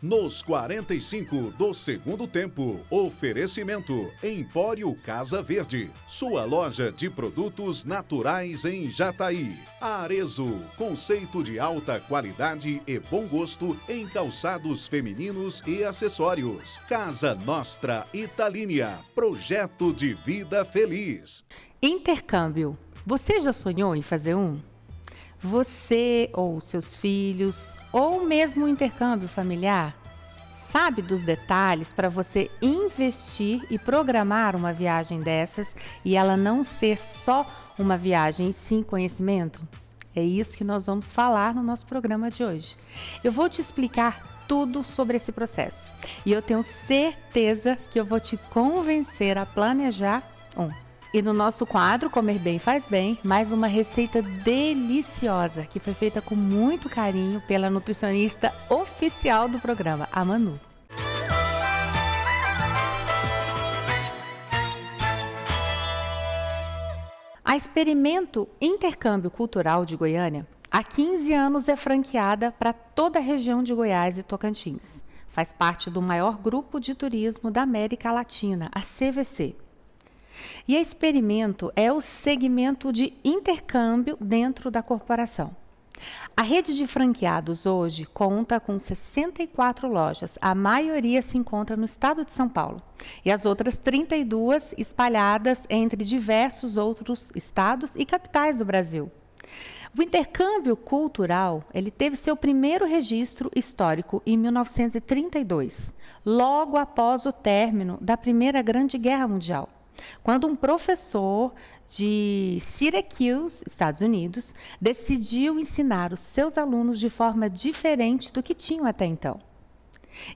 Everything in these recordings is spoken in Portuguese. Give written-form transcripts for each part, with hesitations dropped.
Nos 45 do segundo tempo, oferecimento Empório Casa Verde, sua loja de produtos naturais em Jataí. Arezzo, conceito de alta qualidade e bom gosto em calçados femininos e acessórios. Casa Nostra Italínia, projeto de vida feliz. Intercâmbio. Você já sonhou em fazer um? Você ou seus filhos, ou mesmo um intercâmbio familiar? Sabe dos detalhes para você investir e programar uma viagem dessas e ela não ser só uma viagem, e sim conhecimento? É isso que nós vamos falar no nosso programa de hoje. Eu vou te explicar tudo sobre esse processo e eu tenho certeza que eu vou te convencer a planejar um. E no nosso quadro Comer Bem Faz Bem, mais uma receita deliciosa que foi feita com muito carinho pela nutricionista oficial do programa, a Manu. A Experimento Intercâmbio Cultural de Goiânia, há 15 anos é franqueada para toda a região de Goiás e Tocantins. Faz parte do maior grupo de turismo da América Latina, a CVC. E a Experimento é o segmento de intercâmbio dentro da corporação. A rede de franqueados hoje conta com 64 lojas, a maioria se encontra no estado de São Paulo, e as outras 32 espalhadas entre diversos outros estados e capitais do Brasil. O intercâmbio cultural, ele teve seu primeiro registro histórico em 1932, logo após o término da Primeira Grande Guerra Mundial, quando um professor de Syracuse, Estados Unidos, decidiu ensinar os seus alunos de forma diferente do que tinham até então.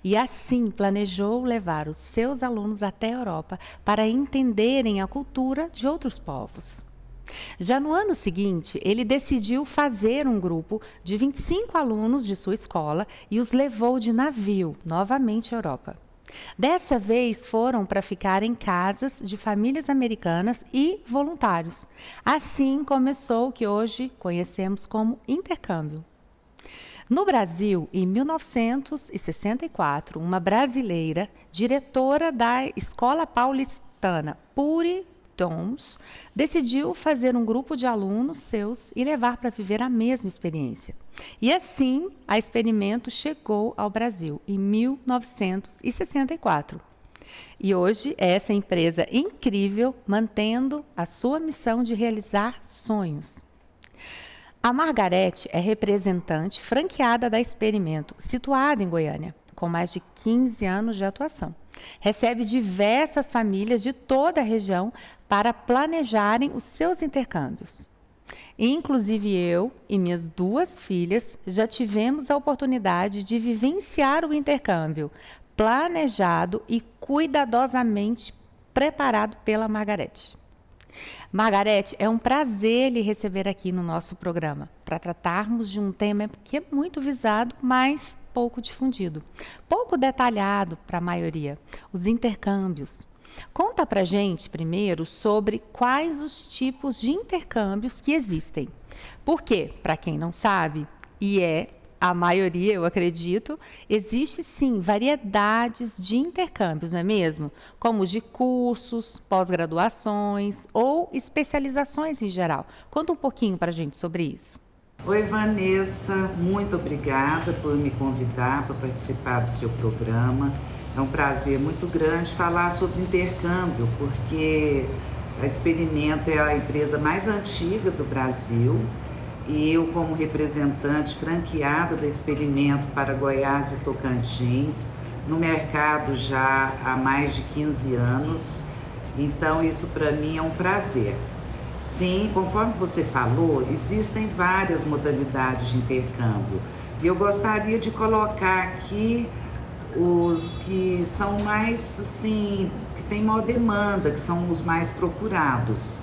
E assim planejou levar os seus alunos até a Europa para entenderem a cultura de outros povos. Já no ano seguinte, ele decidiu fazer um grupo de 25 alunos de sua escola e os levou de navio novamente à Europa. Dessa vez foram para ficar em casas de famílias americanas e voluntários. Assim começou o que hoje conhecemos como intercâmbio. No Brasil, em 1964, uma brasileira, diretora da Escola Paulistana Puri Dons, decidiu fazer um grupo de alunos seus e levar para viver a mesma experiência. E assim, a Experimento chegou ao Brasil em 1964. E hoje é essa empresa incrível mantendo a sua missão de realizar sonhos. A Margarete é representante franqueada da Experimento, situada em Goiânia, com mais de 15 anos de atuação. Recebe diversas famílias de toda a região para planejarem os seus intercâmbios. Inclusive eu e minhas 2 filhas já tivemos a oportunidade de vivenciar o intercâmbio planejado e cuidadosamente preparado pela Margarete. Margarete, é um prazer lhe receber aqui no nosso programa para tratarmos de um tema que é muito visado, mas pouco difundido, pouco detalhado para a maioria, os intercâmbios. Conta pra gente primeiro sobre quais os tipos de intercâmbios que existem. Porque, para quem não sabe, e é a maioria, eu acredito, existe sim variedades de intercâmbios, não é mesmo? Como os de cursos, pós-graduações ou especializações em geral. Conta um pouquinho pra gente sobre isso. Oi, Vanessa, muito obrigada por me convidar para participar do seu programa. É um prazer muito grande falar sobre intercâmbio, porque a Experimento é a empresa mais antiga do Brasil e eu, como representante franqueada da Experimento para Goiás e Tocantins, no mercado já há mais de 15 anos, então isso para mim é um prazer. Sim, conforme você falou, existem várias modalidades de intercâmbio e eu gostaria de colocar aqui os que são mais, assim, que tem maior demanda, que são os mais procurados.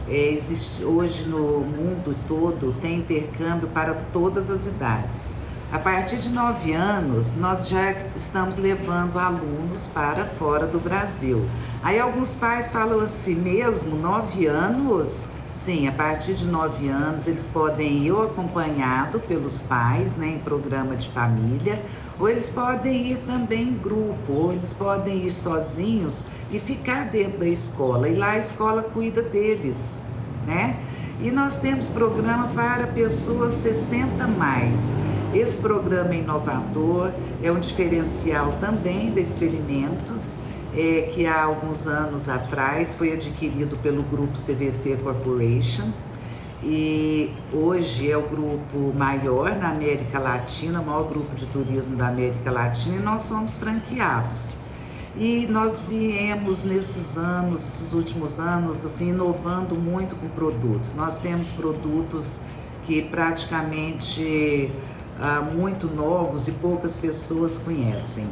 Existe hoje no mundo todo, tem intercâmbio para todas as idades. A partir de 9 anos, nós já estamos levando alunos para fora do Brasil. Aí alguns pais falam assim, mesmo 9 anos, Sim, a partir de 9 anos eles podem ir ou acompanhado pelos pais, né, em programa de família, ou eles podem ir também em grupo, ou eles podem ir sozinhos e ficar dentro da escola, e lá a escola cuida deles, né? E nós temos programa para pessoas 60 mais. Esse programa é inovador, é um diferencial também do experimento, que há alguns anos atrás foi adquirido pelo grupo CVC Corporation, e hoje é o grupo maior na América Latina, o maior grupo de turismo da América Latina, e nós somos franqueados. E nós viemos esses últimos anos, assim, inovando muito com produtos. Nós temos produtos que praticamente muito novos e poucas pessoas conhecem.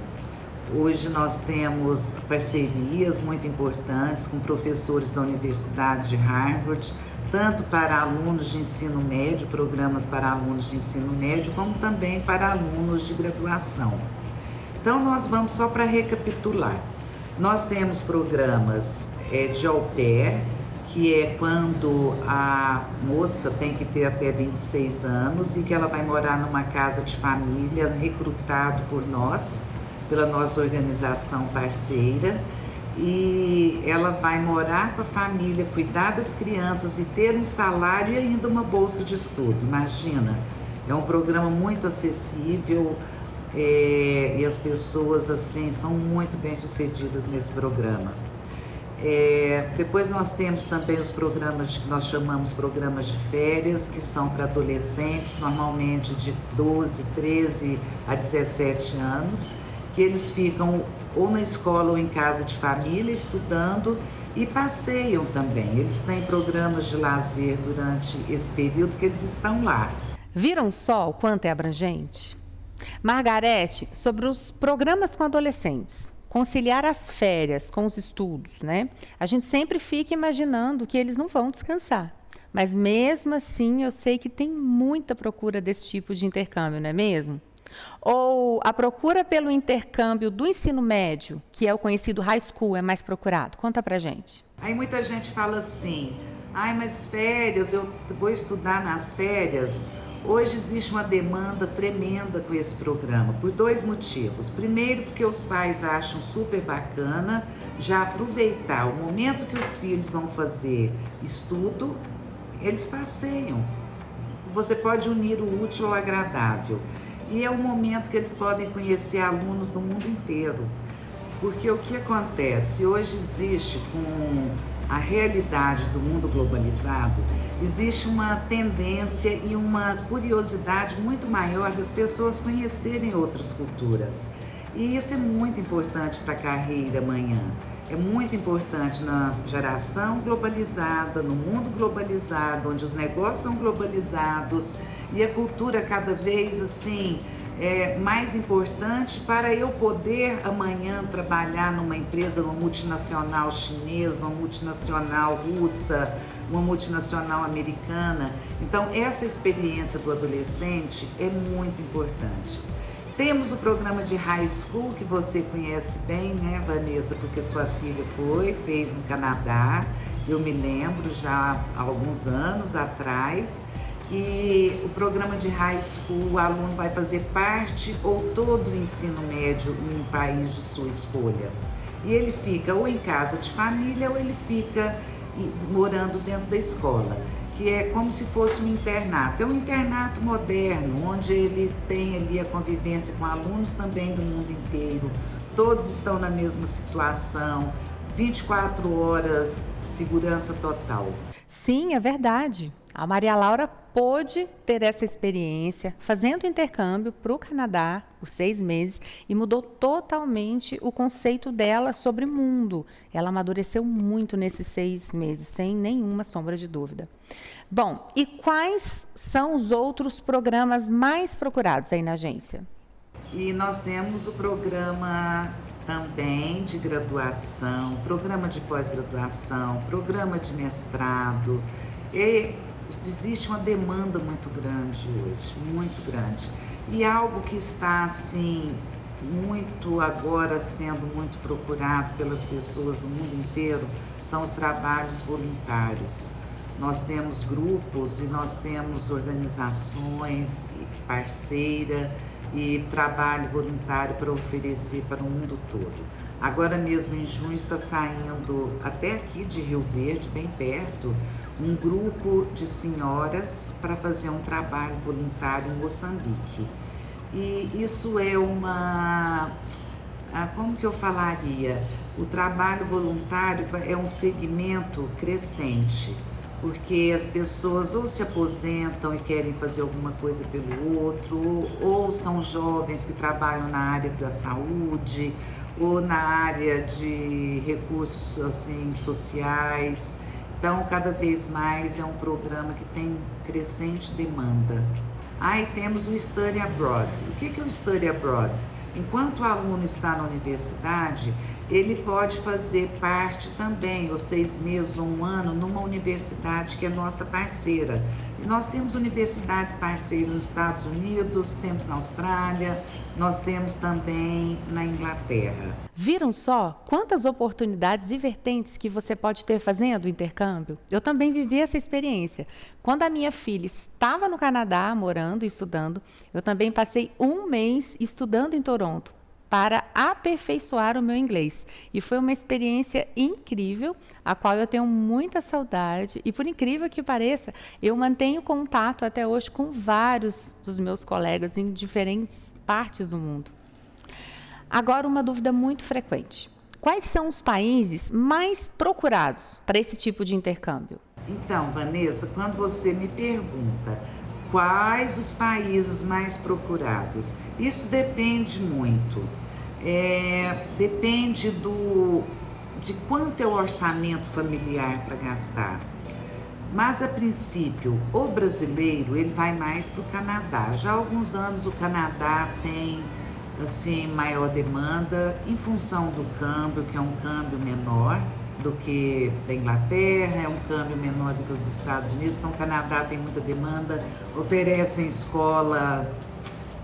Hoje nós temos parcerias muito importantes com professores da Universidade de Harvard, tanto para alunos de ensino médio, programas para alunos de ensino médio, como também para alunos de graduação. Então nós vamos só para recapitular. Nós temos programas de au pair, que é quando a moça tem que ter até 26 anos e que ela vai morar numa casa de família, recrutado por nós, pela nossa organização parceira, e ela vai morar com a família, cuidar das crianças e ter um salário e ainda uma bolsa de estudo. Imagina, é um programa muito acessível, e as pessoas assim são muito bem sucedidas nesse programa. Depois nós temos também os programas que nós chamamos programas de férias, que são para adolescentes, normalmente de 12, 13 a 17 anos, que eles ficam ou na escola ou em casa de família estudando e passeiam também. Eles têm programas de lazer durante esse período que eles estão lá. Viram só o quanto é abrangente? Margarete, sobre os programas com adolescentes, conciliar as férias com os estudos, né? A gente sempre fica imaginando que eles não vão descansar. Mas mesmo assim, eu sei que tem muita procura desse tipo de intercâmbio, não é mesmo? Ou a procura pelo intercâmbio do ensino médio, que é o conhecido high school, é mais procurado? Conta pra gente. Aí muita gente fala assim, mas férias, eu vou estudar nas férias. Hoje existe uma demanda tremenda com esse programa, por 2 motivos. Primeiro, porque os pais acham super bacana já aproveitar o momento que os filhos vão fazer estudo, eles passeiam. Você pode unir o útil ao agradável. E é um momento que eles podem conhecer alunos do mundo inteiro. Porque o que acontece? Hoje existe, com a realidade do mundo globalizado, existe uma tendência e uma curiosidade muito maior das pessoas conhecerem outras culturas. E isso é muito importante para a carreira amanhã. É muito importante na geração globalizada, no mundo globalizado, onde os negócios são globalizados e a cultura cada vez assim mais importante para eu poder amanhã trabalhar numa empresa, uma multinacional chinesa, uma multinacional russa, uma multinacional americana. Então essa experiência do adolescente é muito importante. Temos o programa de high school, que você conhece bem, né, Vanessa, porque sua filha fez no Canadá, eu me lembro já há alguns anos atrás. E o programa de high school, o aluno vai fazer parte ou todo o ensino médio em um país de sua escolha. E ele fica ou em casa de família ou ele fica morando dentro da escola, que é como se fosse um internato. É um internato moderno, onde ele tem ali a convivência com alunos também do mundo inteiro. Todos estão na mesma situação, 24 horas, segurança total. Sim, é verdade. A Maria Laura pôde ter essa experiência fazendo intercâmbio para o Canadá por 6 meses e mudou totalmente o conceito dela sobre mundo. Ela amadureceu muito nesses 6 meses, sem nenhuma sombra de dúvida. Bom, e quais são os outros programas mais procurados aí na agência? E nós temos o programa também de graduação, programa de pós-graduação, programa de mestrado. E existe uma demanda muito grande hoje, muito grande. E algo que está, assim, muito agora sendo muito procurado pelas pessoas do mundo inteiro são os trabalhos voluntários. nós temos grupos e nós temos organizações parceira e trabalho voluntário para oferecer para o mundo todo. Agora mesmo em junho está saindo até aqui de Rio Verde, bem perto, um grupo de senhoras para fazer um trabalho voluntário em Moçambique. E isso é como que eu falaria? O trabalho voluntário é um segmento crescente, porque as pessoas ou se aposentam e querem fazer alguma coisa pelo outro, ou são jovens que trabalham na área da saúde, ou na área de recursos assim, sociais. Então, cada vez mais é um programa que tem crescente demanda. Aí temos o Study Abroad. O que é o Study Abroad? Enquanto o aluno está na universidade, ele pode fazer parte também, ou 6 meses ou 1 ano, numa universidade que é nossa parceira. E nós temos universidades parceiras nos Estados Unidos, temos na Austrália, nós temos também na Inglaterra. Viram só quantas oportunidades e vertentes que você pode ter fazendo o intercâmbio? Eu também vivi essa experiência. Quando a minha filha estava no Canadá, morando e estudando, eu também passei 1 mês estudando em Toronto para aperfeiçoar o meu inglês. E foi uma experiência incrível, a qual eu tenho muita saudade. E por incrível que pareça, eu mantenho contato até hoje com vários dos meus colegas em diferentes partes do mundo. Agora, uma dúvida muito frequente. Quais são os países mais procurados para esse tipo de intercâmbio? Então, Vanessa, quando você me pergunta quais os países mais procurados, isso depende muito. Depende de quanto é o orçamento familiar para gastar. Mas, a princípio, o brasileiro ele vai mais para o Canadá. Já há alguns anos o Canadá tem assim, maior demanda em função do câmbio, que é um câmbio menor do que da Inglaterra, é um câmbio menor do que os Estados Unidos, então o Canadá tem muita demanda, oferecem escola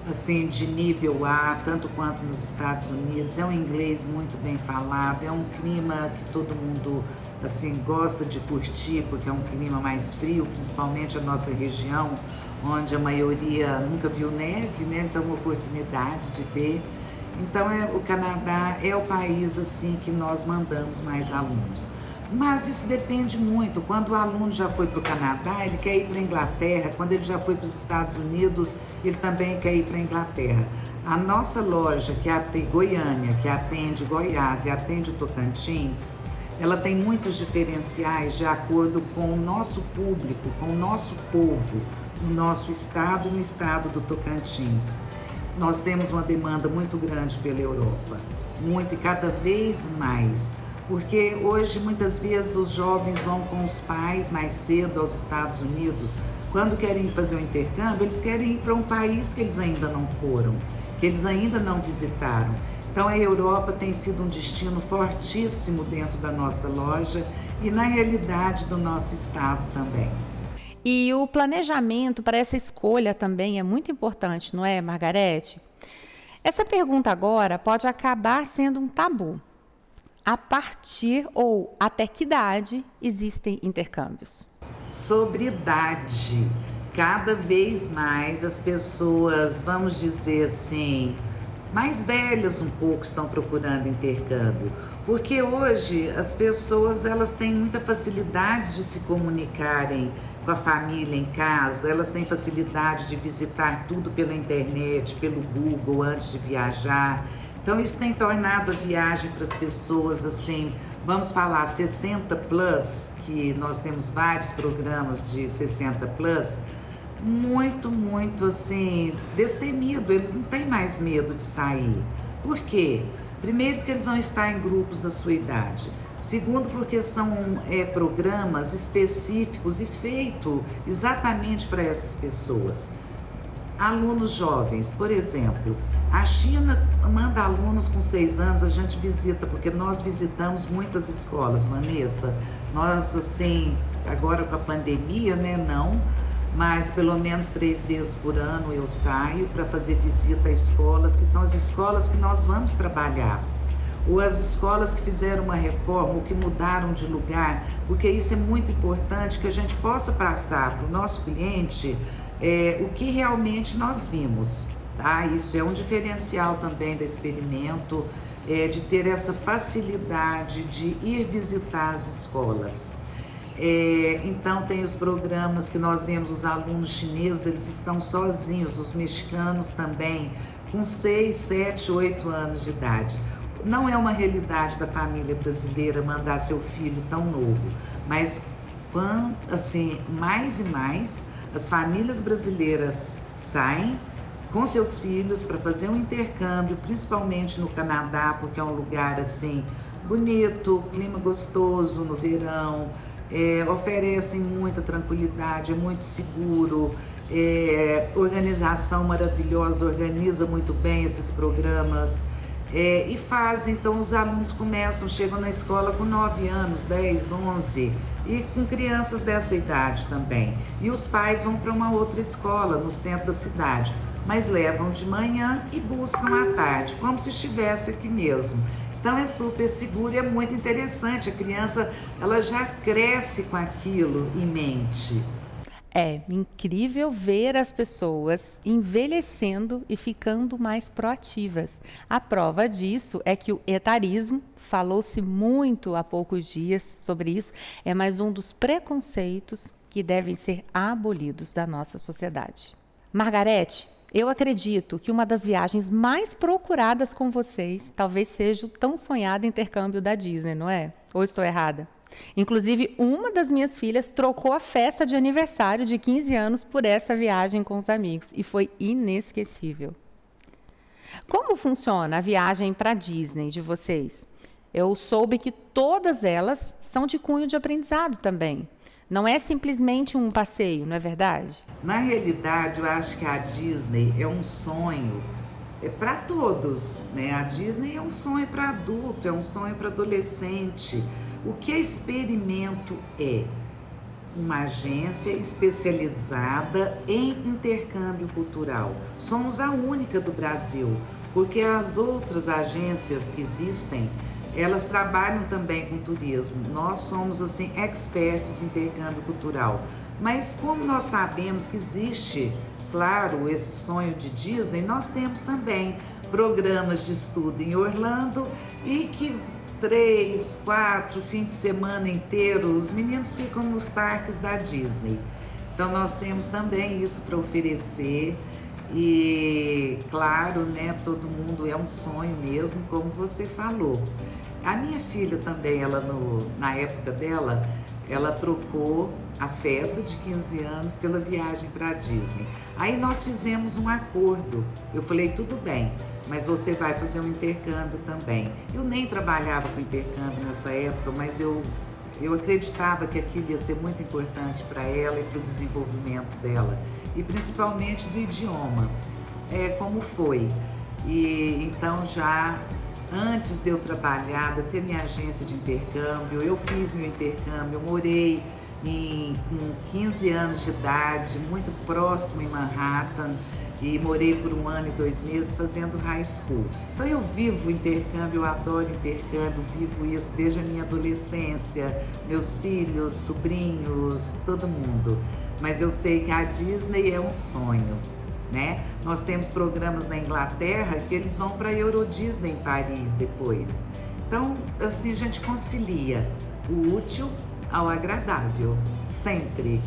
assim, de nível A, tanto quanto nos Estados Unidos, é um inglês muito bem falado, é um clima que todo mundo assim, gosta de curtir, porque é um clima mais frio, principalmente a nossa região, onde a maioria nunca viu neve, né? Então uma oportunidade de ver. Então o Canadá é o país assim que nós mandamos mais alunos. Mas isso depende muito. Quando o aluno já foi para o Canadá, ele quer ir para a Inglaterra. Quando ele já foi para os Estados Unidos, ele também quer ir para a Inglaterra. A nossa loja, que atende Goiânia, que atende Goiás e atende o Tocantins, ela tem muitos diferenciais de acordo com o nosso público, com o nosso povo, no nosso estado e no estado do Tocantins. Nós temos uma demanda muito grande pela Europa, muito e cada vez mais. Porque hoje, muitas vezes, os jovens vão com os pais mais cedo aos Estados Unidos. Quando querem fazer um intercâmbio, eles querem ir para um país que eles ainda não foram, que eles ainda não visitaram. Então, a Europa tem sido um destino fortíssimo dentro da nossa loja e, na realidade, do nosso estado também. E o planejamento para essa escolha também é muito importante, não é, Margarete? Essa pergunta agora pode acabar sendo um tabu. A partir ou até que idade existem intercâmbios? Sobre idade, cada vez mais as pessoas, vamos dizer assim, mais velhas um pouco estão procurando intercâmbio, porque hoje as pessoas elas têm muita facilidade de se comunicarem com a família em casa, elas têm facilidade de visitar tudo pela internet, pelo Google antes de viajar. Então, isso tem tornado a viagem para as pessoas, assim, vamos falar 60 plus, que nós temos vários programas de 60 plus, muito, muito, assim, destemido. Eles não têm mais medo de sair. Por quê? Primeiro, porque eles vão estar em grupos da sua idade. Segundo, porque são programas específicos e feitos exatamente para essas pessoas. Alunos jovens, por exemplo, a China manda alunos com 6 anos, a gente visita, porque nós visitamos muitas escolas, Vanessa. Nós, assim, agora com a pandemia, né, não, mas pelo menos 3 vezes por ano eu saio para fazer visita a escolas, que são as escolas que nós vamos trabalhar. ou as escolas que fizeram uma reforma ou que mudaram de lugar, porque isso é muito importante, que a gente possa passar para o nosso cliente o que realmente nós vimos, tá? Isso é um diferencial também do experimento, de ter essa facilidade de ir visitar as escolas. Então tem os programas que nós vemos, os alunos chineses, eles estão sozinhos, os mexicanos também, com 6, 7, 8 anos de idade. Não é uma realidade da família brasileira mandar seu filho tão novo, mas assim, mais e mais as famílias brasileiras saem com seus filhos para fazer um intercâmbio, principalmente no Canadá, porque é um lugar assim bonito, clima gostoso no verão, oferecem muita tranquilidade, é muito seguro, organização maravilhosa, organiza muito bem esses programas. E fazem, então os alunos chegam na escola com 9 anos, 10, 11 e com crianças dessa idade também. E os pais vão para uma outra escola no centro da cidade, mas levam de manhã e buscam à tarde, como se estivesse aqui mesmo. Então é super seguro e é muito interessante, a criança ela já cresce com aquilo em mente. É incrível ver as pessoas envelhecendo e ficando mais proativas. A prova disso é que o etarismo, falou-se muito há poucos dias sobre isso, é mais um dos preconceitos que devem ser abolidos da nossa sociedade. Margarete, eu acredito que uma das viagens mais procuradas com vocês talvez seja o tão sonhado intercâmbio da Disney, não é? Ou estou errada? Inclusive, uma das minhas filhas trocou a festa de aniversário de 15 anos por essa viagem com os amigos e foi inesquecível. Como funciona a viagem para a Disney de vocês? Eu soube que todas elas são de cunho de aprendizado também. Não é simplesmente um passeio, não é verdade? Na realidade, eu acho que a Disney é um sonho para todos, né? A Disney é um sonho para adulto, é um sonho para adolescente. O que é experimento é uma agência especializada em intercâmbio cultural. Somos a única do Brasil, porque as outras agências que existem, elas trabalham também com turismo. Nós somos assim expertos em intercâmbio cultural. Mas como nós sabemos que existe, claro, esse sonho de Disney, nós temos também programas de estudo em Orlando e que 3, 4 fins de semana inteiro, os meninos ficam nos parques da Disney. Então nós temos também isso para oferecer e, claro, né, todo mundo é um sonho mesmo, como você falou. A minha filha também, na época dela, ela trocou a festa de 15 anos pela viagem para a Disney. Aí nós fizemos um acordo. Eu falei, tudo bem, mas você vai fazer um intercâmbio também. Eu nem trabalhava com intercâmbio nessa época, mas eu acreditava que aquilo ia ser muito importante para ela e para o desenvolvimento dela, e principalmente do idioma, como foi. E então já antes de eu trabalhar, de eu ter minha agência de intercâmbio, eu fiz meu intercâmbio, eu morei com 15 anos de idade, muito próximo em Manhattan, e morei por 1 ano e 2 meses fazendo high school. Então eu vivo intercâmbio, eu adoro intercâmbio, vivo isso desde a minha adolescência, meus filhos, sobrinhos, todo mundo. Mas eu sei que a Disney é um sonho, né? Nós temos programas na Inglaterra que eles vão para a Euro Disney em Paris depois. Então, assim, a gente concilia o útil ao agradável, sempre.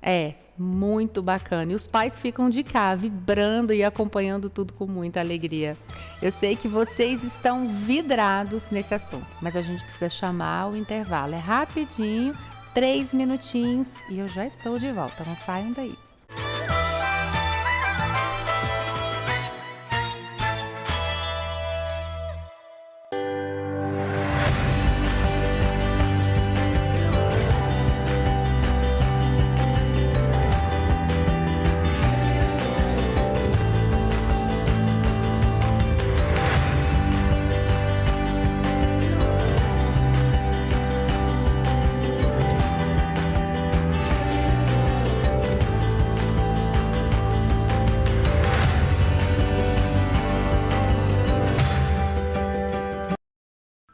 É, muito bacana. E os pais ficam de cá, vibrando e acompanhando tudo com muita alegria. Eu sei que vocês estão vidrados nesse assunto, mas a gente precisa chamar o intervalo. É rapidinho, 3 minutinhos e eu já estou de volta. Não saiam daí.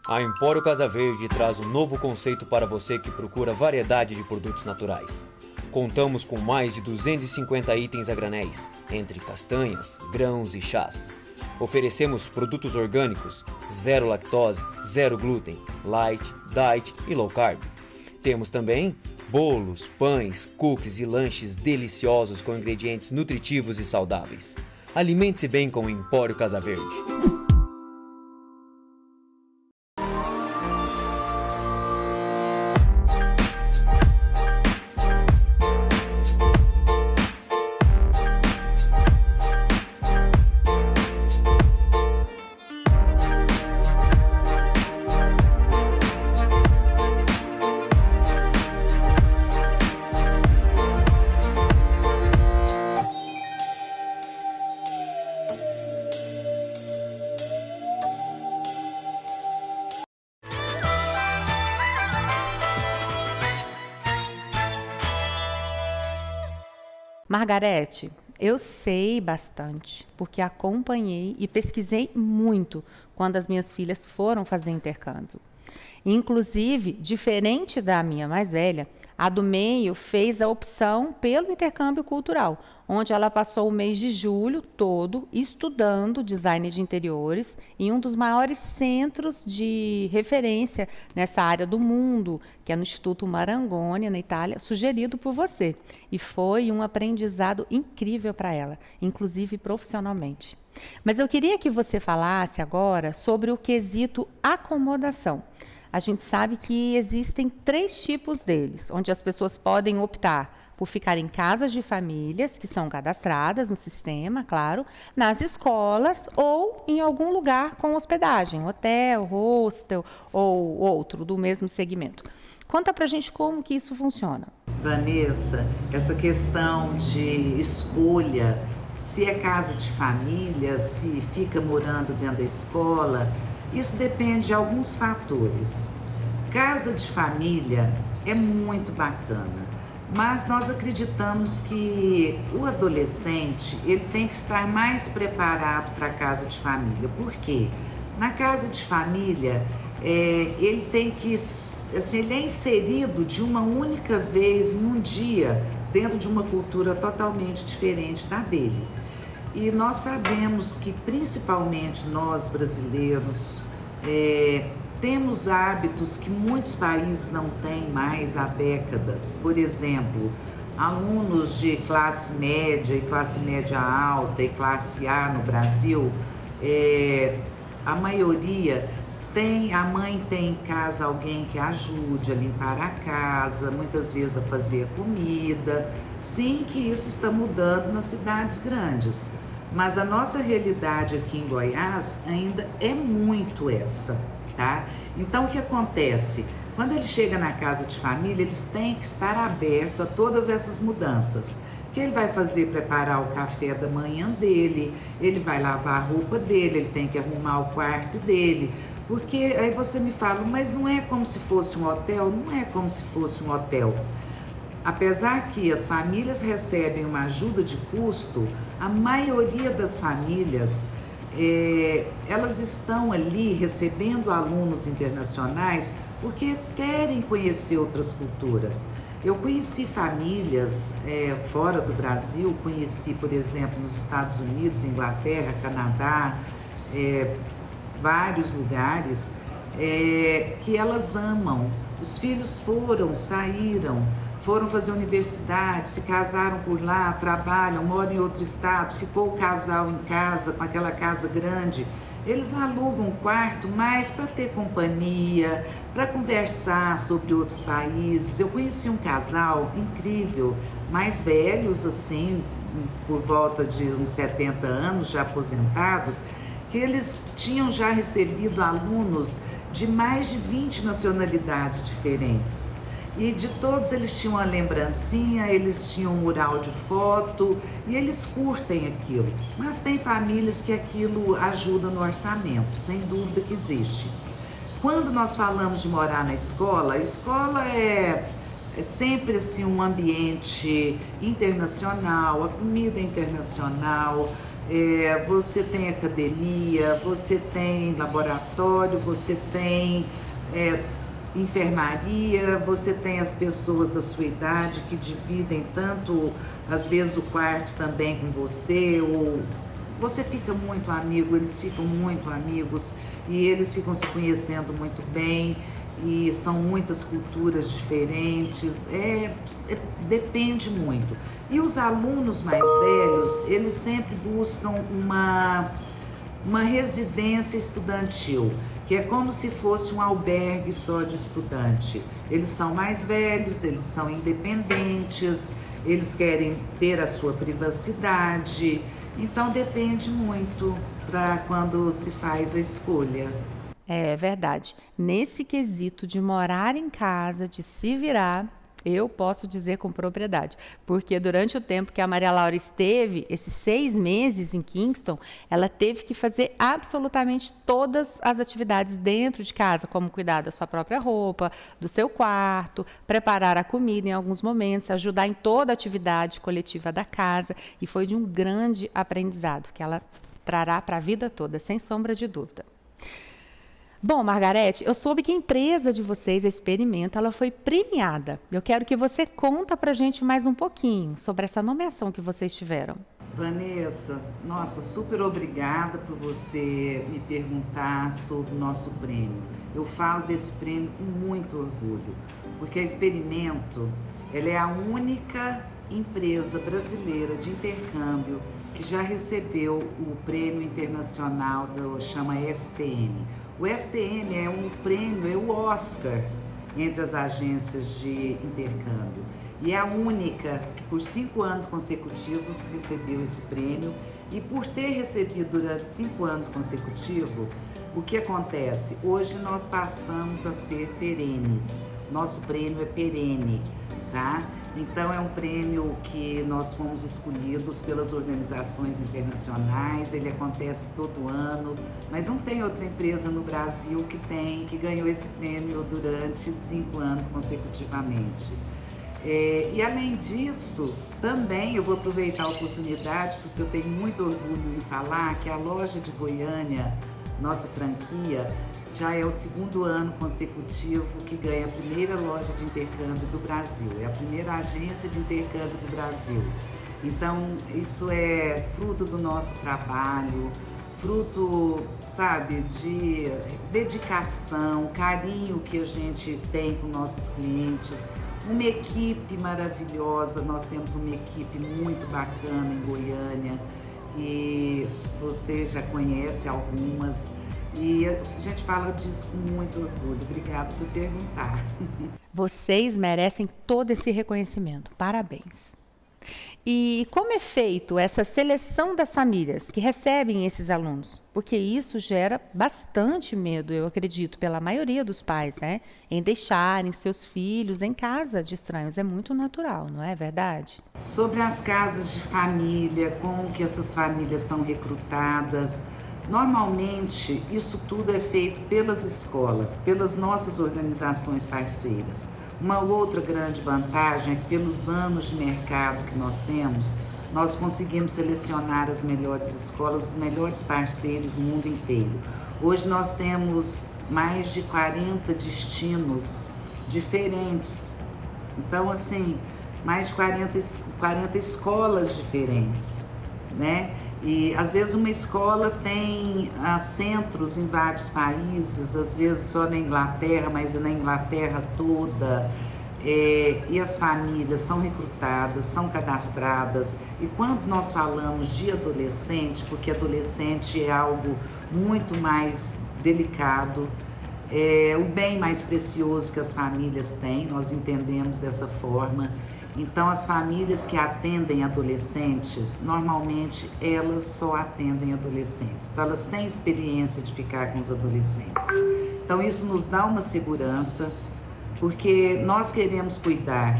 A Empório Casa Verde traz um novo conceito para você que procura variedade de produtos naturais. Contamos com mais de 250 itens a granéis, entre castanhas, grãos e chás. Oferecemos produtos orgânicos, zero lactose, zero glúten, light, diet e low carb. Temos também bolos, pães, cookies e lanches deliciosos com ingredientes nutritivos e saudáveis. Alimente-se bem com o Empório Casa Verde. Margarete, eu sei bastante, porque acompanhei e pesquisei muito quando as minhas filhas foram fazer intercâmbio. Inclusive, diferente da minha mais velha, a do meio fez a opção pelo intercâmbio cultural, onde ela passou o mês de julho todo estudando design de interiores em um dos maiores centros de referência nessa área do mundo, que é no Instituto Marangoni, na Itália, sugerido por você. E foi um aprendizado incrível para ela, inclusive profissionalmente. Mas eu queria que você falasse agora sobre o quesito acomodação. A gente sabe que existem 3 tipos deles, onde as pessoas podem optar por ficar em casas de famílias, que são cadastradas no sistema, claro, nas escolas ou em algum lugar com hospedagem, hotel, hostel ou outro do mesmo segmento. Conta pra gente como que isso funciona. Vanessa, essa questão de escolha, se é casa de família, se fica morando dentro da escola, isso depende de alguns fatores. Casa de família é muito bacana, mas nós acreditamos que o adolescente ele tem que estar mais preparado para a casa de família. Por quê? Na casa de família, ele tem que, assim, ele é inserido de uma única vez em um dia dentro de uma cultura totalmente diferente da dele. E nós sabemos que, principalmente nós brasileiros, temos hábitos que muitos países não têm mais há décadas. Por exemplo, alunos de classe média e classe média alta e classe A no Brasil, a maioria a mãe tem em casa alguém que ajude a limpar a casa, muitas vezes a fazer a comida. Sim, que isso está mudando nas cidades grandes, mas a nossa realidade aqui em Goiás ainda é muito essa, tá? Então, o que acontece? Quando ele chega na casa de família, eles têm que estar abertos a todas essas mudanças. Que ele vai fazer, preparar o café da manhã dele, ele vai lavar a roupa dele, ele tem que arrumar o quarto dele. Porque aí você me fala, mas não é como se fosse um hotel? Não é como se fosse um hotel. Apesar que as famílias recebem uma ajuda de custo, a maioria das famílias, elas estão ali recebendo alunos internacionais porque querem conhecer outras culturas. Eu conheci famílias fora do Brasil, conheci, por exemplo, nos Estados Unidos, Inglaterra, Canadá, vários lugares que elas amam. Os filhos saíram, foram fazer universidade, se casaram por lá, trabalham, moram em outro estado, ficou o casal em casa, com aquela casa grande. Eles alugam um quarto mais para ter companhia, para conversar sobre outros países. Eu conheci um casal incrível, mais velhos assim, por volta de uns 70 anos, já aposentados, que eles tinham já recebido alunos de mais de 20 nacionalidades diferentes. E de todos eles tinham uma lembrancinha, eles tinham um mural de foto e eles curtem aquilo. Mas tem famílias que aquilo ajuda no orçamento, sem dúvida que existe. Quando nós falamos de morar na escola, a escola é sempre assim, um ambiente internacional, a comida é internacional, Você tem academia, você tem laboratório, você tem enfermaria, você tem as pessoas da sua idade que dividem tanto, às vezes, o quarto também com você, ou você fica muito amigo, eles ficam muito amigos e eles ficam se conhecendo muito bem. E são muitas culturas diferentes, depende muito. E os alunos mais velhos, eles sempre buscam uma residência estudantil, que é como se fosse um albergue só de estudante. Eles são mais velhos, eles são independentes, eles querem ter a sua privacidade, então depende muito para quando se faz a escolha. É verdade. Nesse quesito de morar em casa, de se virar, eu posso dizer com propriedade. Porque durante o tempo que a Maria Laura esteve, esses 6 meses em Kingston, ela teve que fazer absolutamente todas as atividades dentro de casa, como cuidar da sua própria roupa, do seu quarto, preparar a comida em alguns momentos, ajudar em toda a atividade coletiva da casa. E foi de um grande aprendizado que ela trará para a vida toda, sem sombra de dúvida. Bom, Margarete, eu soube que a empresa de vocês, a Experimento, ela foi premiada. Eu quero que você conta pra gente mais um pouquinho sobre essa nomeação que vocês tiveram. Vanessa, nossa, super obrigada por você me perguntar sobre o nosso prêmio. Eu falo desse prêmio com muito orgulho, porque a Experimento, ela é a única empresa brasileira de intercâmbio que já recebeu o prêmio internacional chama STM. O STM é um prêmio, é o Oscar entre as agências de intercâmbio. E é a única que por 5 anos consecutivos recebeu esse prêmio. E por ter recebido durante 5 anos consecutivos, o que acontece? Hoje nós passamos a ser perenes. Nosso prêmio é perene, tá? Então é um prêmio que nós fomos escolhidos pelas organizações internacionais, ele acontece todo ano, mas não tem outra empresa no Brasil que ganhou esse prêmio durante 5 anos consecutivamente. E além disso, também eu vou aproveitar a oportunidade, porque eu tenho muito orgulho em falar que a loja de Goiânia, nossa franquia, já é o 2º ano consecutivo que ganha a primeira loja de intercâmbio do Brasil. É a primeira agência de intercâmbio do Brasil. Então, isso é fruto do nosso trabalho, fruto, sabe, de dedicação, carinho que a gente tem com nossos clientes. Uma equipe maravilhosa, nós temos uma equipe muito bacana em Goiânia e você já conhece algumas. E a gente fala disso com muito orgulho. Obrigada por perguntar. Vocês merecem todo esse reconhecimento. Parabéns. E como é feito essa seleção das famílias que recebem esses alunos? Porque isso gera bastante medo, eu acredito, pela maioria dos pais, né? Em deixarem seus filhos em casa de estranhos. É muito natural, não é verdade? Sobre as casas de família, como que essas famílias são recrutadas. Normalmente, isso tudo é feito pelas escolas, pelas nossas organizações parceiras. Uma outra grande vantagem é que, pelos anos de mercado que nós temos, nós conseguimos selecionar as melhores escolas, os melhores parceiros no mundo inteiro. Hoje nós temos mais de 40 destinos diferentes. Então, assim, mais de 40 escolas diferentes, né? E às vezes uma escola tem centros em vários países, às vezes só na Inglaterra, mas é na Inglaterra toda. E as famílias são recrutadas, são cadastradas. E quando nós falamos de adolescente, porque adolescente é algo muito mais delicado, o bem mais precioso que as famílias têm, nós entendemos dessa forma. Então, as famílias que atendem adolescentes, normalmente elas só atendem adolescentes. Então, elas têm experiência de ficar com os adolescentes. Então, isso nos dá uma segurança, porque nós queremos cuidar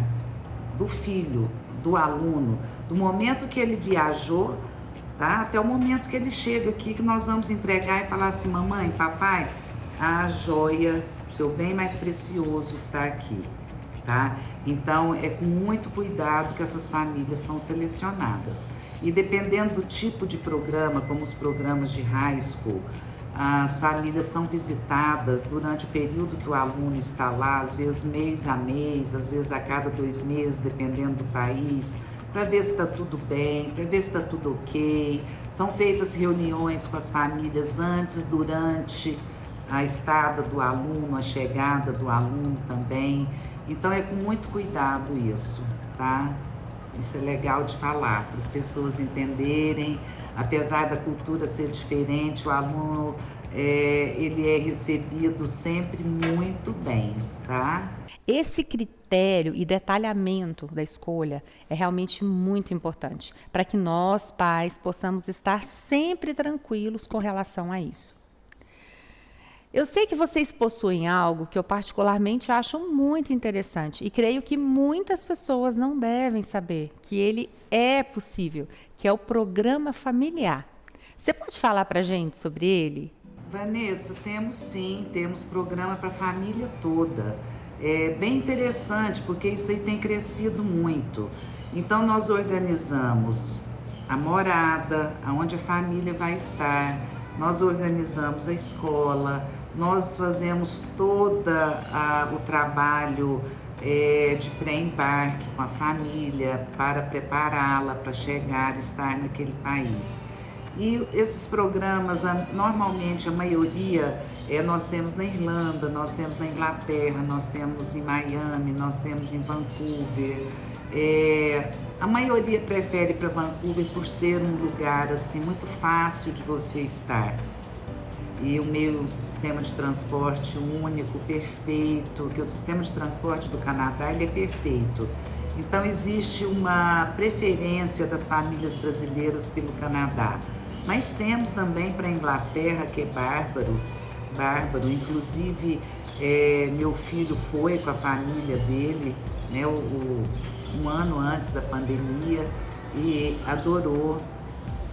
do filho, do aluno, do momento que ele viajou, tá? Até o momento que ele chega aqui, que nós vamos entregar e falar assim: mamãe, papai, a joia, o seu bem mais precioso está aqui. Tá? Então, é com muito cuidado que essas famílias são selecionadas. E dependendo do tipo de programa, como os programas de high school, as famílias são visitadas durante o período que o aluno está lá, às vezes mês a mês, às vezes a cada 2 meses, dependendo do país, para ver se está tudo bem, para ver se está tudo ok. São feitas reuniões com as famílias antes, durante a estada do aluno, a chegada do aluno também. Então é com muito cuidado isso, tá? Isso é legal de falar, para as pessoas entenderem. Apesar da cultura ser diferente, o aluno ele é recebido sempre muito bem, tá? Esse critério e detalhamento da escolha é realmente muito importante para que nós, pais, possamos estar sempre tranquilos com relação a isso. Eu sei que vocês possuem algo que eu particularmente acho muito interessante e creio que muitas pessoas não devem saber que ele é possível, que é o programa familiar. Você pode falar para a gente sobre ele? Vanessa, temos sim, temos programa para a família toda. É bem interessante porque isso aí tem crescido muito. Então nós organizamos a morada, aonde a família vai estar, nós organizamos a escola, nós fazemos todo o trabalho de pré-embarque com a família para prepará-la para chegar e estar naquele país. E esses programas, normalmente a maioria, nós temos na Irlanda, nós temos na Inglaterra, nós temos em Miami, nós temos em Vancouver. A maioria prefere para Vancouver por ser um lugar assim muito fácil de você estar. E o meu sistema de transporte único, perfeito, que o sistema de transporte do Canadá ele é perfeito. Então existe uma preferência das famílias brasileiras pelo Canadá. Mas temos também para a Inglaterra, que é bárbaro. Inclusive, meu filho foi com a família dele, né, um ano antes da pandemia e adorou,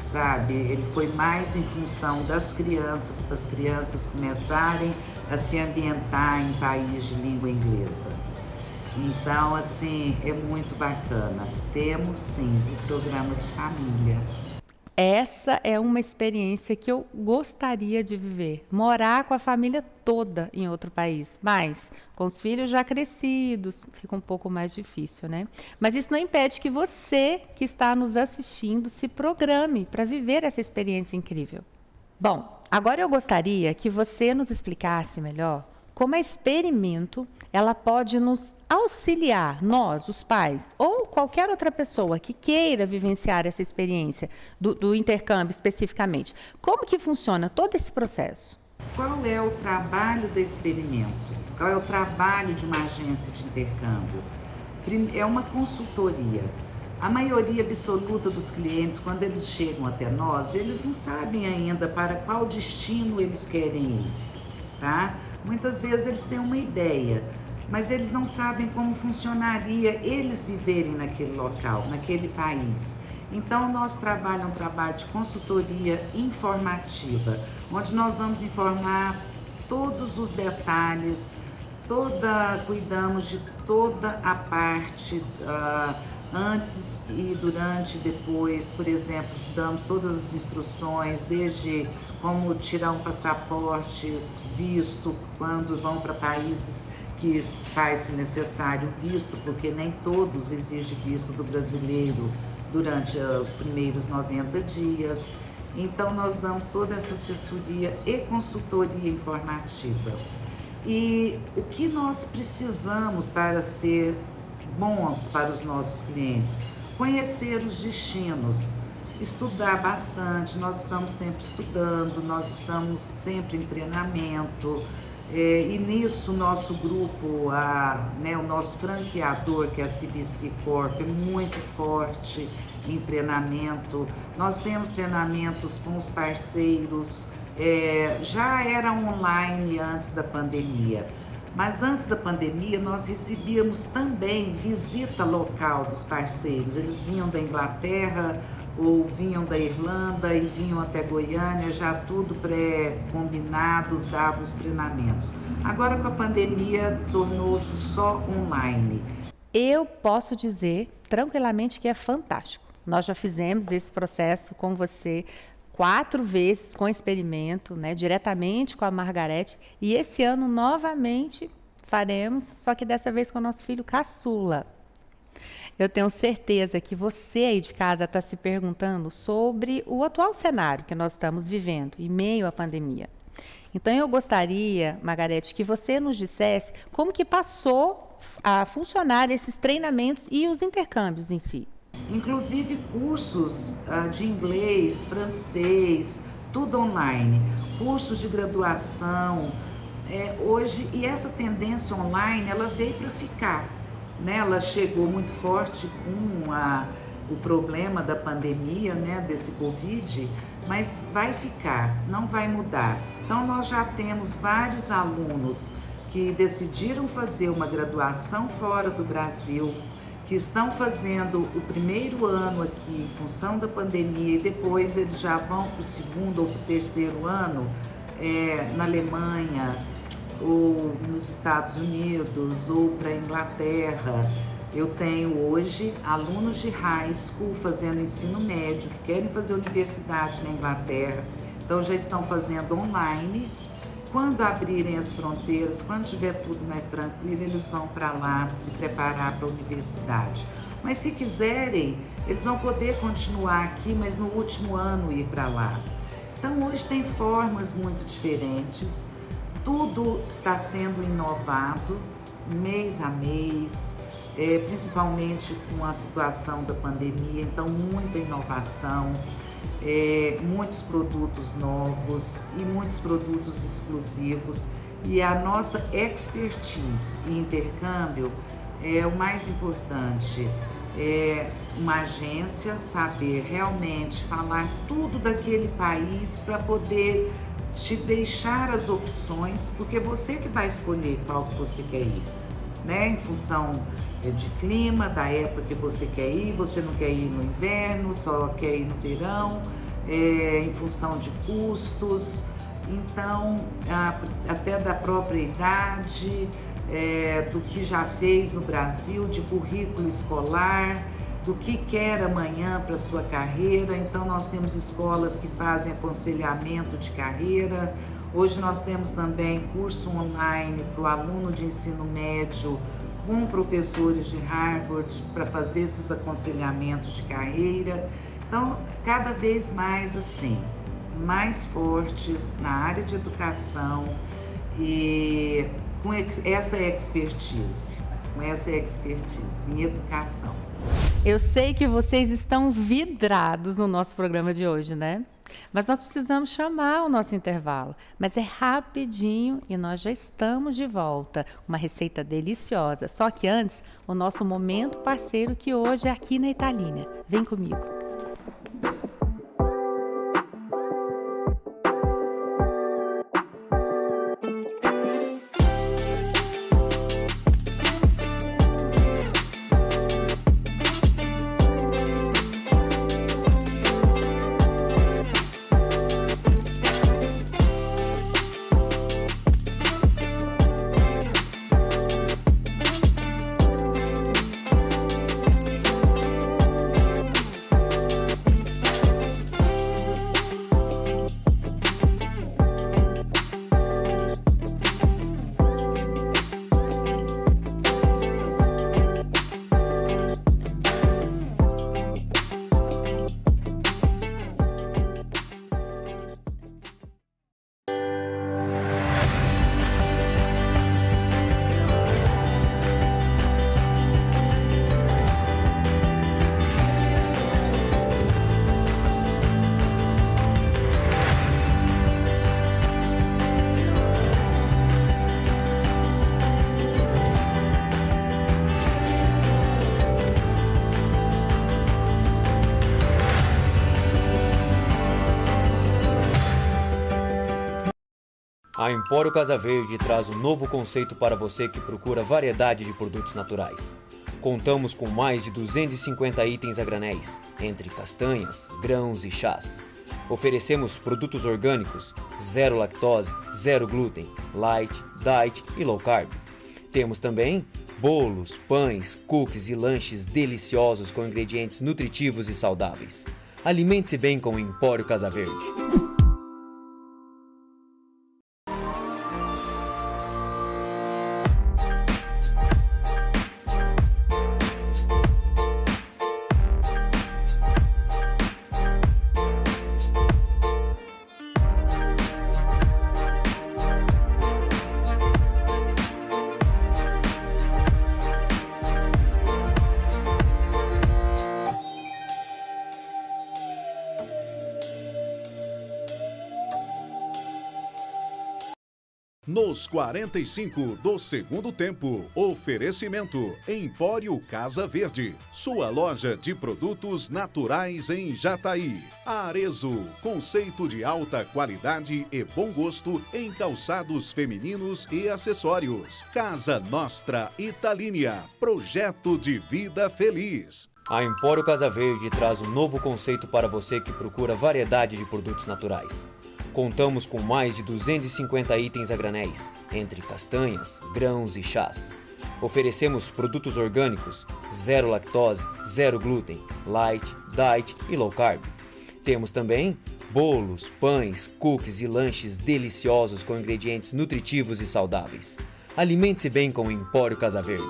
sabe? Ele foi mais em função das crianças, para as crianças começarem a se ambientar em país de língua inglesa. Então, assim, é muito bacana. Temos, sim, o programa de família. Essa é uma experiência que eu gostaria de viver, morar com a família toda em outro país, mas com os filhos já crescidos, fica um pouco mais difícil, né? Mas isso não impede que você que está nos assistindo se programe para viver essa experiência incrível. Bom, agora eu gostaria que você nos explicasse melhor como a Experimento ela pode nos auxiliar, nós, os pais, ou qualquer outra pessoa que queira vivenciar essa experiência do intercâmbio especificamente. Como que funciona todo esse processo? Qual é o trabalho da Experimento? Qual é o trabalho de uma agência de intercâmbio? É uma consultoria. A maioria absoluta dos clientes, quando eles chegam até nós, eles não sabem ainda para qual destino eles querem ir, tá? Muitas vezes eles têm uma ideia, mas eles não sabem como funcionaria eles viverem naquele local, naquele país. Então, nosso trabalho é um trabalho de consultoria informativa, onde nós vamos informar todos os detalhes, cuidamos de toda a parte antes e durante e depois. Por exemplo, damos todas as instruções, desde como tirar um passaporte, visto, quando vão para países que faz-se necessário visto, porque nem todos exigem visto do brasileiro durante os primeiros 90 dias. Então, nós damos toda essa assessoria e consultoria informativa. E o que nós precisamos para ser bons para os nossos clientes? Conhecer os destinos, estudar bastante. Nós estamos sempre estudando, nós estamos sempre em treinamento. E nisso o nosso grupo, o nosso franqueador, que é a CVC Corp, é muito forte em treinamento. Nós temos treinamentos com os parceiros, já era online antes da pandemia, mas antes da pandemia nós recebíamos também visita local dos parceiros. Eles vinham da Inglaterra ou vinham da Irlanda e vinham até Goiânia, já tudo pré-combinado, davam os treinamentos. Agora com a pandemia tornou-se só online. Eu posso dizer tranquilamente que é fantástico. Nós já fizemos esse processo com você 4 vezes com experimento, né, diretamente com a Margarete, e esse ano novamente faremos, só que dessa vez com o nosso filho caçula. Eu tenho certeza que você aí de casa está se perguntando sobre o atual cenário que nós estamos vivendo, em meio à pandemia. Então, eu gostaria, Margarete, que você nos dissesse como que passou a funcionar esses treinamentos e os intercâmbios em si. Inclusive cursos de inglês, francês, tudo online, cursos de graduação, hoje, e essa tendência online, ela veio para ficar, né? Ela chegou muito forte com o problema da pandemia, né, desse Covid, mas vai ficar, não vai mudar. Então, nós já temos vários alunos que decidiram fazer uma graduação fora do Brasil, que estão fazendo o primeiro ano aqui em função da pandemia e depois eles já vão para o segundo ou para o terceiro ano na Alemanha ou nos Estados Unidos ou para a Inglaterra. Eu tenho hoje alunos de high school fazendo ensino médio que querem fazer universidade na Inglaterra, então já estão fazendo online. Quando abrirem as fronteiras, quando tiver tudo mais tranquilo, eles vão para lá se preparar para a universidade. Mas se quiserem, eles vão poder continuar aqui, mas no último ano ir para lá. Então hoje tem formas muito diferentes, tudo está sendo inovado mês a mês, principalmente com a situação da pandemia, então muita inovação. Muitos produtos novos e muitos produtos exclusivos, e a nossa expertise e intercâmbio é o mais importante. Uma agência saber realmente falar tudo daquele país para poder te deixar as opções, porque você que vai escolher qual que você quer ir, né? Em função de clima, da época que você quer ir, você não quer ir no inverno, só quer ir no verão, em função de custos, então até da própria idade, do que já fez no Brasil, de currículo escolar, do que quer amanhã para sua carreira. Então nós temos escolas que fazem aconselhamento de carreira. Hoje nós temos também curso online para o aluno de ensino médio com professores de Harvard para fazer esses aconselhamentos de carreira. Então, cada vez mais assim, mais fortes na área de educação e com essa expertise em educação. Eu sei que vocês estão vidrados no nosso programa de hoje, né? Mas nós precisamos chamar o nosso intervalo. Mas é rapidinho e nós já estamos de volta. Uma receita deliciosa. Só que antes, o nosso momento parceiro, que hoje é aqui na Italínia. Vem comigo. A Empório Casa Verde traz um novo conceito para você que procura variedade de produtos naturais. Contamos com mais de 250 itens a granéis, entre castanhas, grãos e chás. Oferecemos produtos orgânicos, zero lactose, zero glúten, light, diet e low carb. Temos também bolos, pães, cookies e lanches deliciosos com ingredientes nutritivos e saudáveis. Alimente-se bem com o Empório Casa Verde. Nos 45 do segundo tempo, oferecimento Empório Casa Verde, sua loja de produtos naturais em Jataí. Arezzo, conceito de alta qualidade e bom gosto em calçados femininos e acessórios. Casa Nostra Italínia, projeto de vida feliz. A Empório Casa Verde traz um novo conceito para você que procura variedade de produtos naturais. Contamos com mais de 250 itens a granéis, entre castanhas, grãos e chás. Oferecemos produtos orgânicos, zero lactose, zero glúten, light, diet e low carb. Temos também bolos, pães, cookies e lanches deliciosos com ingredientes nutritivos e saudáveis. Alimente-se bem com o Empório Casa Verde.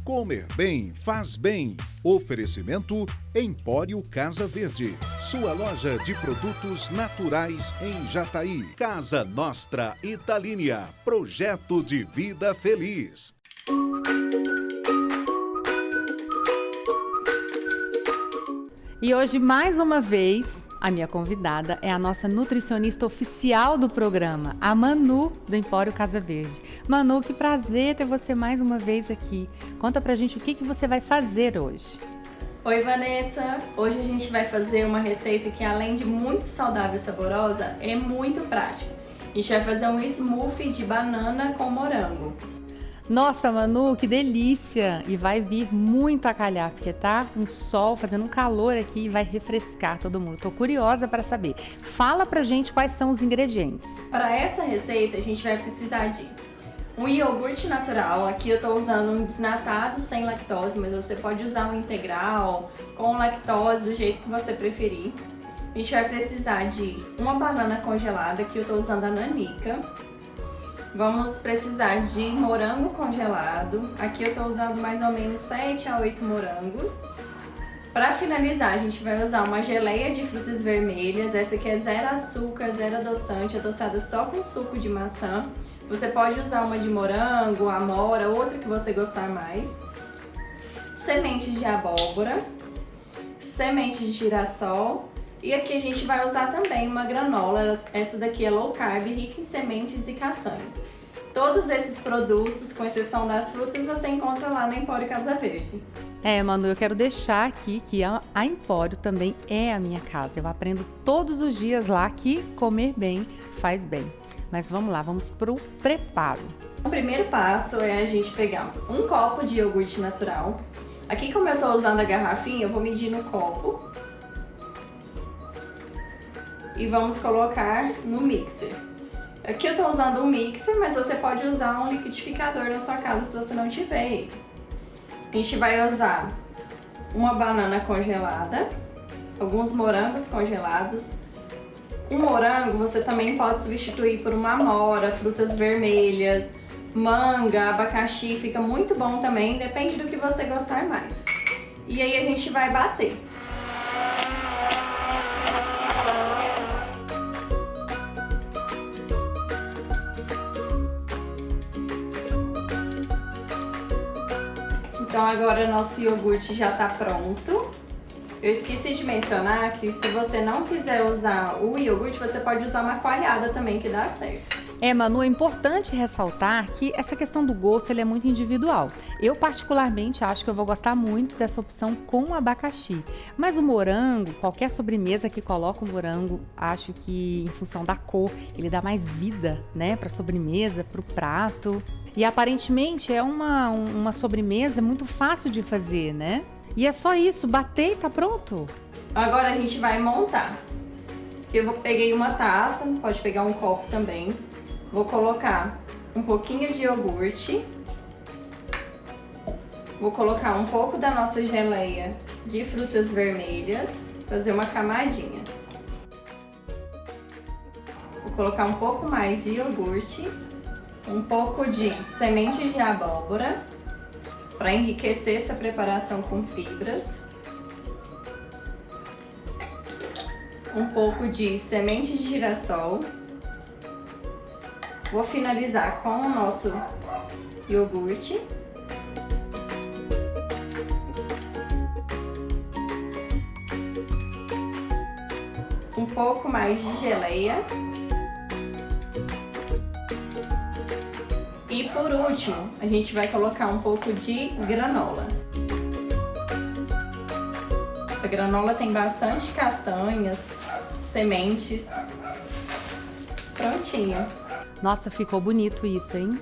Comer bem faz bem. Oferecimento Empório Casa Verde, sua loja de produtos naturais em Jataí. Casa Nostra Italínia, projeto de vida feliz. E hoje, mais uma vez, a minha convidada é a nossa nutricionista oficial do programa, a Manu, do Empório Casa Verde. Manu, que prazer ter você mais uma vez aqui. Conta pra gente o que você vai fazer hoje. Oi, Vanessa! Hoje a gente vai fazer uma receita que, além de muito saudável e saborosa, é muito prática. A gente vai fazer um smoothie de banana com morango. Nossa, Manu, que delícia! E vai vir muito a calhar, porque tá um sol, fazendo um calor aqui e vai refrescar todo mundo. Tô curiosa para saber. Fala pra gente quais são os ingredientes. Para essa receita, a gente vai precisar de um iogurte natural. Aqui eu tô usando um desnatado sem lactose, mas você pode usar um integral, com lactose, do jeito que você preferir. A gente vai precisar de uma banana congelada, aqui eu tô usando a nanica. Vamos precisar de morango congelado. Aqui eu tô usando mais ou menos 7 a 8 morangos. Para finalizar, a gente vai usar uma geleia de frutas vermelhas. Essa aqui é zero açúcar, zero adoçante, adoçada só com suco de maçã. Você pode usar uma de morango, amora, outra que você gostar mais. Sementes de abóbora, sementes de girassol. E aqui a gente vai usar também uma granola, essa daqui é low carb, rica em sementes e castanhas. Todos esses produtos, com exceção das frutas, você encontra lá na Empório Casa Verde. Manu, eu quero deixar aqui que a Empório também é a minha casa. Eu aprendo todos os dias lá que comer bem faz bem. Mas vamos lá, vamos pro preparo. O primeiro passo é a gente pegar um copo de iogurte natural. Aqui, como eu tô usando a garrafinha, eu vou medir no copo. E vamos colocar no mixer. Aqui eu tô usando um mixer, mas você pode usar um liquidificador na sua casa se você não tiver ele. A gente vai usar uma banana congelada, alguns morangos congelados. O morango você também pode substituir por uma amora, frutas vermelhas, manga, abacaxi, fica muito bom também, depende do que você gostar mais. E aí a gente vai bater. Então agora nosso iogurte já está pronto. Eu esqueci de mencionar que se você não quiser usar o iogurte, você pode usar uma coalhada também, que dá certo. Manu, é importante ressaltar que essa questão do gosto ele é muito individual. Eu particularmente acho que eu vou gostar muito dessa opção com abacaxi. Mas o morango, qualquer sobremesa que coloca o morango, acho que em função da cor, ele dá mais vida, né, para a sobremesa, para o prato. E aparentemente é uma sobremesa muito fácil de fazer, né? E é só isso, bater e tá pronto. Agora a gente vai montar. Peguei uma taça, pode pegar um copo também. Vou colocar um pouquinho de iogurte. Vou colocar um pouco da nossa geleia de frutas vermelhas, fazer uma camadinha. Vou colocar um pouco mais de iogurte, um pouco de semente de abóbora, para enriquecer essa preparação com fibras. Um pouco de semente de girassol. Vou finalizar com o nosso iogurte. Um pouco mais de geleia. E por último, a gente vai colocar um pouco de granola. Essa granola tem bastante castanhas, sementes. Prontinho. Nossa, ficou bonito isso, hein?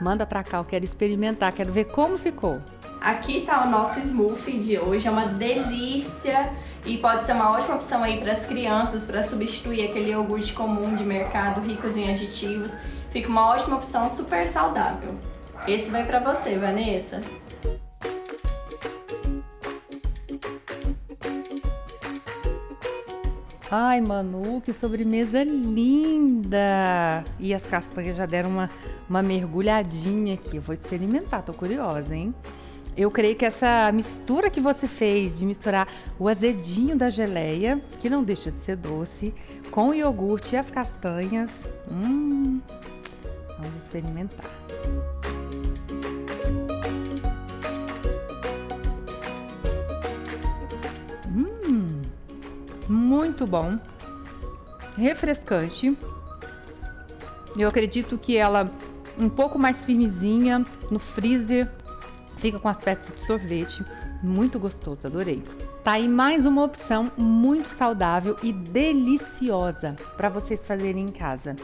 Manda pra cá, eu quero experimentar, quero ver como ficou. Aqui tá o nosso smoothie de hoje, é uma delícia e pode ser uma ótima opção aí para as crianças, para substituir aquele iogurte comum de mercado, ricos em aditivos. Fica uma ótima opção, super saudável. Esse vai para você, Vanessa. Ai, Manu, que sobremesa linda! E as castanhas já deram uma mergulhadinha aqui. Eu vou experimentar, tô curiosa, hein? Eu creio que essa mistura que você fez de misturar o azedinho da geleia, que não deixa de ser doce, com o iogurte e as castanhas. Vamos experimentar. Muito bom, refrescante. Eu acredito que ela um pouco mais firmezinha no freezer, fica com aspecto de sorvete, muito gostoso, adorei. Tá aí mais uma opção muito saudável e deliciosa para vocês fazerem em casa.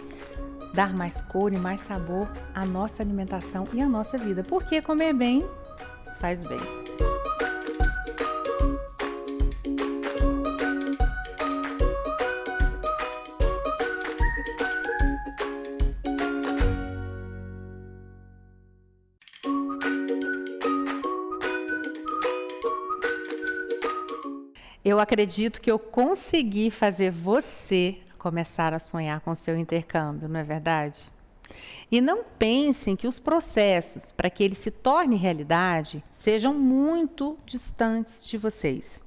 Dar mais cor e mais sabor à nossa alimentação e à nossa vida, porque comer bem faz bem. Eu acredito que eu consegui fazer você começar a sonhar com o seu intercâmbio, não é verdade? E não pensem que os processos para que ele se torne realidade sejam muito distantes de vocês.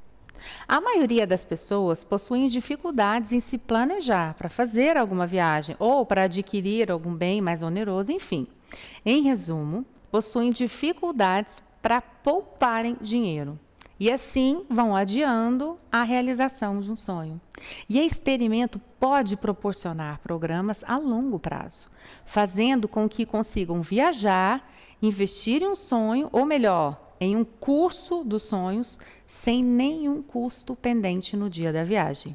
A maioria das pessoas possuem dificuldades em se planejar para fazer alguma viagem ou para adquirir algum bem mais oneroso, enfim. Em resumo, possuem dificuldades para pouparem dinheiro. E assim vão adiando a realização de um sonho. E a Experimento pode proporcionar programas a longo prazo, fazendo com que consigam viajar, investir em um sonho, ou melhor, em um curso dos sonhos, sem nenhum custo pendente no dia da viagem.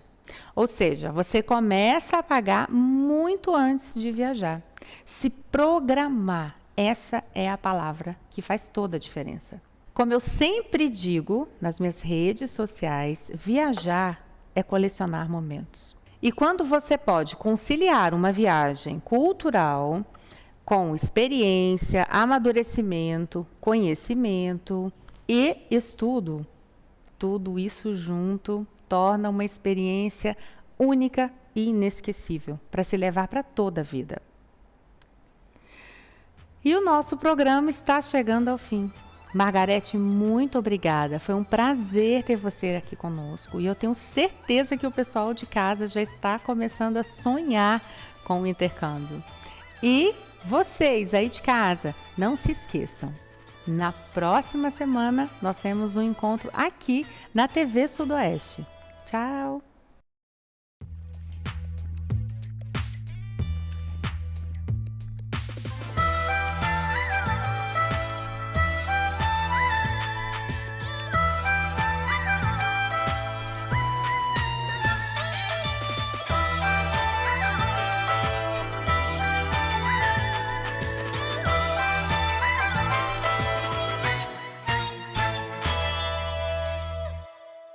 Ou seja, você começa a pagar muito antes de viajar. Se programar, essa é a palavra que faz toda a diferença. Como eu sempre digo nas minhas redes sociais, viajar é colecionar momentos. E quando você pode conciliar uma viagem cultural com experiência, amadurecimento, conhecimento e estudo, tudo isso junto torna uma experiência única e inesquecível para se levar para toda a vida. E o nosso programa está chegando ao fim. Margarete, muito obrigada. Foi um prazer ter você aqui conosco. E eu tenho certeza que o pessoal de casa já está começando a sonhar com o intercâmbio. E vocês aí de casa, não se esqueçam. Na próxima semana, nós temos um encontro aqui na TV Sudoeste. Tchau!